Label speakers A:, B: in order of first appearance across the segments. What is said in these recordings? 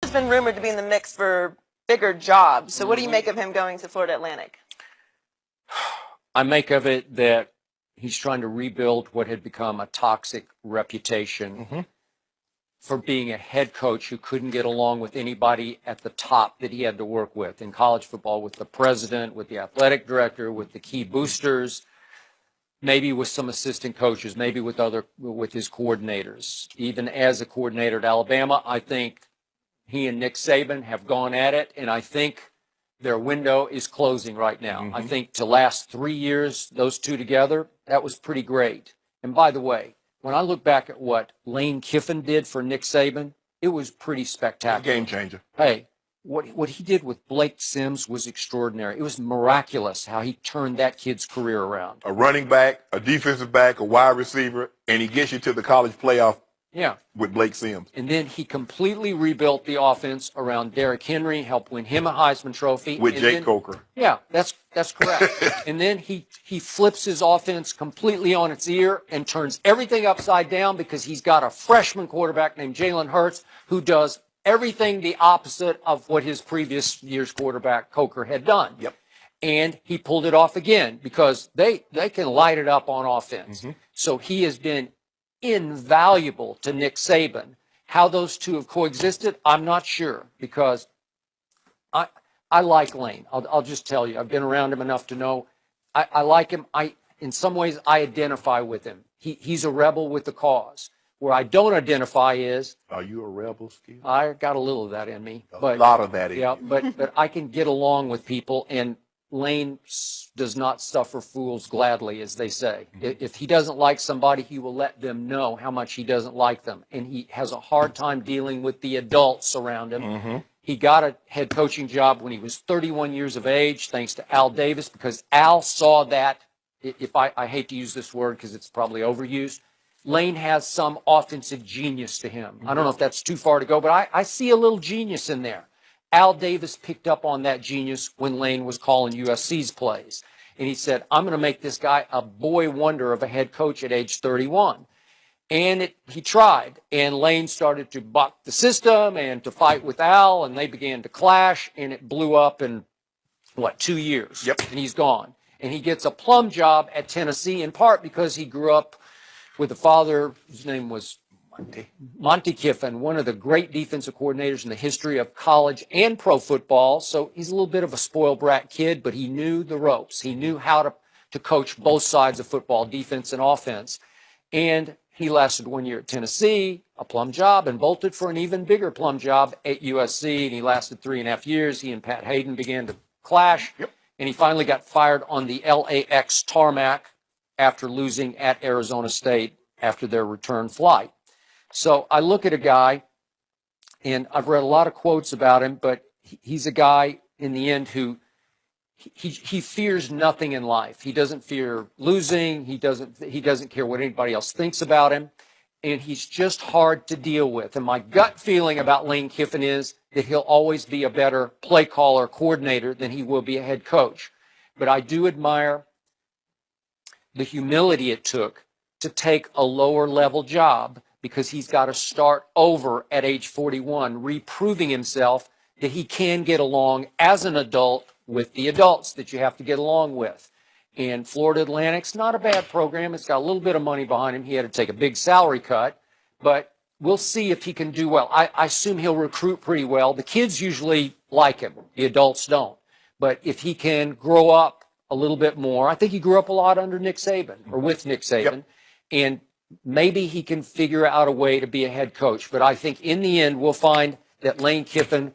A: He's been rumored to be in the mix for bigger jobs. So what do you make of him going to Florida Atlantic?
B: I make of it that he's trying to rebuild what had become a toxic reputation for being a head coach who couldn't get along with anybody at the top that he had to work with in college football, with the president, with the athletic director, with the key boosters, maybe with some assistant coaches, maybe with his coordinators. Even as a coordinator at Alabama, I think he and Nick Saban have gone at it, and I think their window is closing right now. I think to last 3 years, those two together, that was pretty great. And by the way, when I look back at what Lane Kiffin did for Nick Saban, it was pretty spectacular.
C: Game changer.
B: Hey, what he did with Blake Sims was extraordinary. It was miraculous how he turned that kid's career around.
C: A running back, a defensive back, a wide receiver, and he gets you to the college playoff.
B: Yeah.
C: With Blake Sims.
B: And then he completely rebuilt the offense around Derrick Henry, helped win him a Heisman Trophy.
C: With Jake Coker.
B: Yeah, that's correct. And then he flips his offense completely on its ear and turns everything upside down because he's got a freshman quarterback named Jalen Hurts who does everything the opposite of what his previous year's quarterback, Coker, had done.
C: Yep.
B: And he pulled it off again because they can light it up on offense. So he has been invaluable to Nick Saban. How those two have coexisted, I'm not sure, because I like Lane. I'll just tell you, I've been around him enough to know I like him. In some ways, I identify with him. He's a rebel with the cause. Where I don't identify is,
C: are you a rebel, Steve?
B: I got a little of that in me.
C: A lot of that in
B: you. But I can get along with people, and Lane does not suffer fools gladly, as they say. If he doesn't like somebody, he will let them know how much he doesn't like them. And he has a hard time dealing with the adults around him. He got a head coaching job when he was 31 years of age, thanks to Al Davis, because Al saw that, I hate to use this word because it's probably overused, Lane has some offensive genius to him. I don't know if that's too far to go, but I see a little genius in there. Al Davis picked up on that genius when Lane was calling USC's plays. And he said, I'm going to make this guy a boy wonder of a head coach at age 31. And he tried. And Lane started to buck the system and to fight with Al, and they began to clash, and it blew up in, 2 years?
C: Yep.
B: And he's gone. And he gets a plum job at Tennessee, in part because he grew up with a father whose name was Monte Kiffin, one of the great defensive coordinators in the history of college and pro football. So he's a little bit of a spoiled brat kid, but he knew the ropes. He knew how to coach both sides of football, defense and offense. And he lasted 1 year at Tennessee, a plum job, and bolted for an even bigger plum job at USC. And he lasted 3.5 years. He and Pat Hayden began to clash.
C: Yep.
B: And he finally got fired on the LAX tarmac after losing at Arizona State after their return flight. So I look at a guy, and I've read a lot of quotes about him, but he's a guy in the end who he fears nothing in life. He doesn't fear losing. He doesn't care what anybody else thinks about him, and he's just hard to deal with. And my gut feeling about Lane Kiffin is that he'll always be a better play caller, coordinator than he will be a head coach. But I do admire the humility it took to take a lower level job, because he's got to start over at age 41, reproving himself that he can get along as an adult with the adults that you have to get along with. And Florida Atlantic's not a bad program. It's got a little bit of money behind him. He had to take a big salary cut, but we'll see if he can do well. I assume he'll recruit pretty well. The kids usually like him. The adults don't. But if he can grow up a little bit more, I think he grew up a lot under Nick Saban, or with Nick Saban,
C: Yep.
B: And maybe he can figure out a way to be a head coach. But I think in the end, we'll find that Lane Kiffin,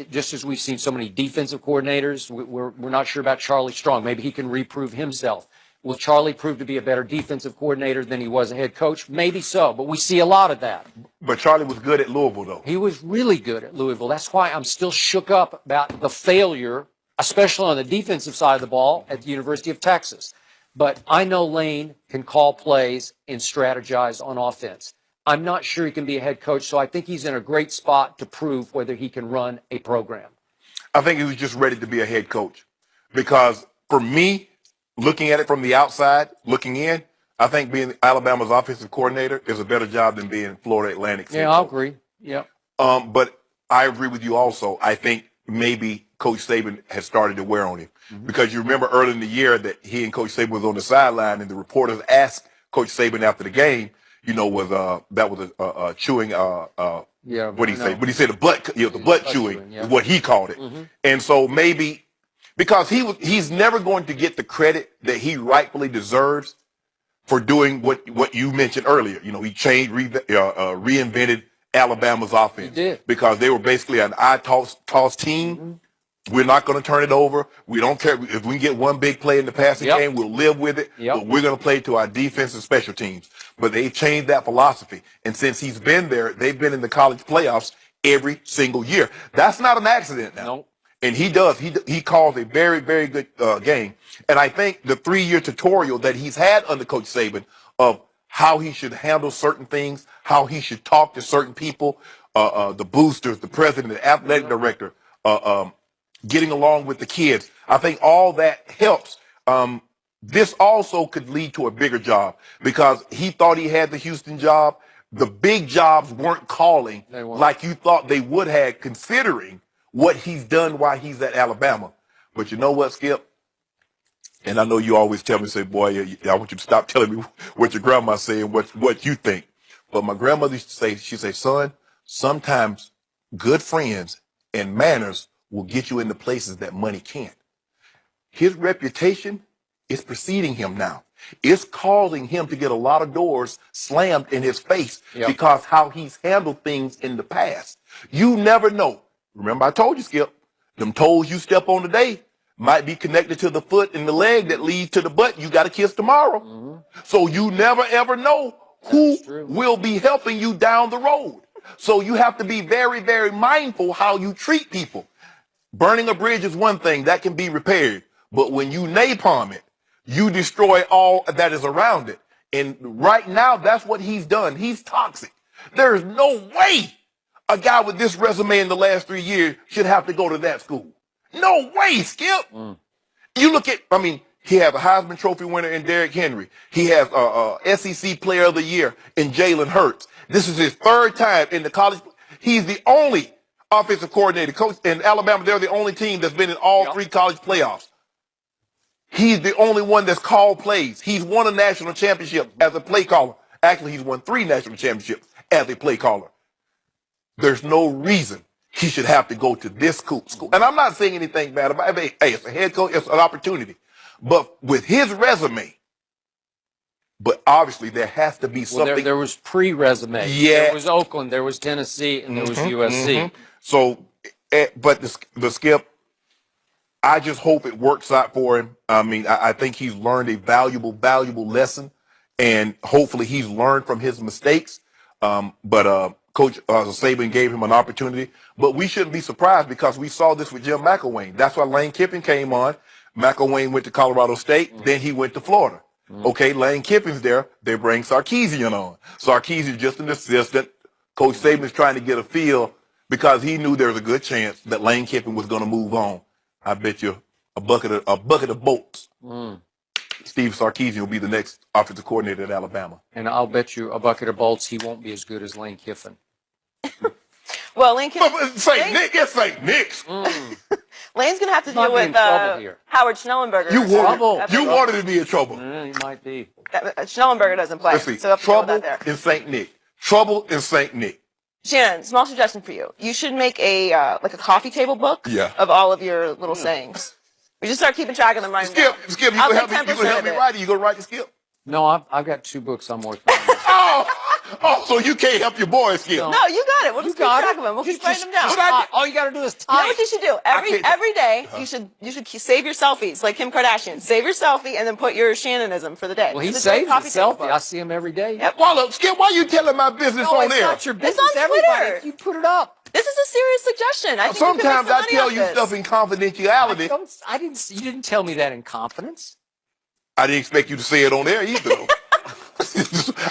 B: just as we've seen so many defensive coordinators, we're not sure about Charlie Strong. Maybe he can reprove himself. Will Charlie prove to be a better defensive coordinator than he was a head coach? Maybe so, but we see a lot of that.
C: But Charlie was good at Louisville, though.
B: He was really good at Louisville. That's why I'm still shook up about the failure, especially on the defensive side of the ball, at the University of Texas. But I know Lane can call plays and strategize on offense. I'm not sure he can be a head coach, so I think he's in a great spot to prove whether he can run a program.
C: I think he was just ready to be a head coach. Because for me, looking at it from the outside, looking in, I think being Alabama's offensive coordinator is a better job than being Florida Atlantic's.
B: Yeah, I'll agree. Yeah.
C: But I agree with you also. I think maybe Coach Saban has started to wear on him because you remember early in the year that he and Coach Saban was on the sideline, and the reporters asked Coach Saban after the game, was that was a chewing
B: Yeah.
C: what do you
B: I
C: say?
B: know.
C: But he said the butt chewing
B: yeah.
C: is what he called it. And so maybe because he's never going to get the credit that he rightfully deserves for doing what you mentioned earlier. He changed, reinvented Alabama's offense.
B: He did.
C: Because they were basically an eye-toss team. We're not going to turn it over. We don't care if we can get one big play in the passing game. We'll live with it.
B: Yep.
C: But we're going to play to our defense and special teams. But they've changed that philosophy, and since he's been there, they've been in the college playoffs every single year. That's not an accident now.
B: Nope.
C: And he does. He calls a very, very good game. And I think the 3-year tutorial that he's had under Coach Saban of how he should handle certain things, how he should talk to certain people, the boosters, the president, the athletic director, getting along with the kids. I think all that helps. This also could lead to a bigger job because he thought he had the Houston job. The big jobs weren't calling like you thought they would have, considering what he's done while he's at Alabama. But you know what, Skip? And I know you always tell me, say, boy, I want you to stop telling me what your grandma's saying, what you think. But my grandmother used to say, she'd say, son, sometimes good friends and manners will get you into places that money can't. His reputation is preceding him now. It's causing him to get a lot of doors slammed in his face because how he's handled things in the past. You never know. Remember, I told you, Skip, them toes you step on today might be connected to the foot and the leg that leads to the butt you got to kiss tomorrow. So you never, ever know who will be helping you down the road. So you have to be very, very mindful how you treat people. Burning a bridge is one thing that can be repaired. But when you napalm it, you destroy all that is around it. And right now, that's what he's done. He's toxic. There is no way a guy with this resume in the last 3 years should have to go to that school. No way, Skip. You look at, he has a Heisman Trophy winner in Derrick Henry. He has a SEC Player of the Year in Jalen Hurts. This is his 3rd time in the college. He's the only offensive coordinator. Coach in Alabama, they're the only team that's been in all 3 college playoffs. He's the only one that's called plays. He's won a national championship as a play caller. Actually, he's won 3 national championships as a play caller. There's no reason he should have to go to this school. And I'm not saying anything bad about it. Hey, it's a head coach. It's an opportunity. But with his resume, but obviously there has to be something.
B: There was pre-resume.
C: Yeah.
B: There was Oakland, there was Tennessee, and there was USC.
C: So, but the Skip, I just hope it works out for him. I think he's learned a valuable lesson, and hopefully he's learned from his mistakes. But Coach Saban gave him an opportunity. But we shouldn't be surprised because we saw this with Jim McElwain. That's why Lane Kiffin came on. McElwain went to Colorado State. Then he went to Florida. Okay, Lane Kiffin's there. They bring Sarkisian on. Sarkisian's just an assistant. Coach Saban's trying to get a feel because he knew there was a good chance that Lane Kiffin was going to move on. I bet you a bucket of bolts. Steve Sarkisian will be the next offensive coordinator at Alabama.
B: And I'll bet you a bucket of bolts he won't be as good as Lane Kiffin.
A: Well, Lane Kiffin.
C: It's St. Nick. It's St. Nick's.
A: Lane's going to have to
B: Might
A: deal
B: be in
A: with
B: trouble here.
A: Howard Schnellenberger.
C: You wanted to be in trouble.
B: He might be.
A: Schnellenberger doesn't play.
C: Let's see.
A: So we'll have to deal with
C: Trouble
A: that there.
C: in St. Nick. Trouble in St. Nick.
A: Shannon, small suggestion for you. You should make a like a coffee table book of all of your little sayings. We just start keeping track of them right now.
C: Skip, you gonna help me write it? You gonna write the Skip?
B: No, I've got 2 books I'm working on.
C: So you can't help your boy, Skip?
A: No, you got it. We'll just keep track of them. We'll keep writing them down.
B: All you got to do is type.
A: You know what you should do? Every day, you should save your selfies, like Kim Kardashian. Save your selfie and then put your Shannonism for the day.
B: Well, he
A: Just
B: saves
A: make
B: his
A: coffee table
B: selfie.
A: book.
B: I see him every day.
A: Yep.
C: Well, look, Skip, why you telling my business
B: No,
C: on
B: it's
C: there?
B: not your business.
A: It's on
B: Everybody,
A: Twitter.
B: you put it up.
A: This is a serious suggestion. I think
C: Sometimes
A: you can
C: I
A: make some
C: tell
A: money
C: you
A: off
C: stuff
A: this.
C: in confidentiality.
B: You didn't tell me that in confidence.
C: I didn't expect you to say it on there either.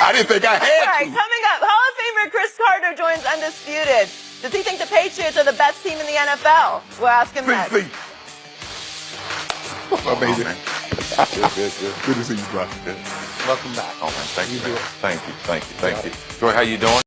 C: I didn't think I had
A: All right,
C: to.
A: coming up, Hall of Famer Chris Carter joins Undisputed. Does he think the Patriots are the best team in the NFL? We'll ask him next.
C: What's up, baby? Good to see you, bro.
B: Welcome back.
D: Oh, man, thank you,
B: do
D: man.
B: it.
D: Thank you. Joy, how you doing?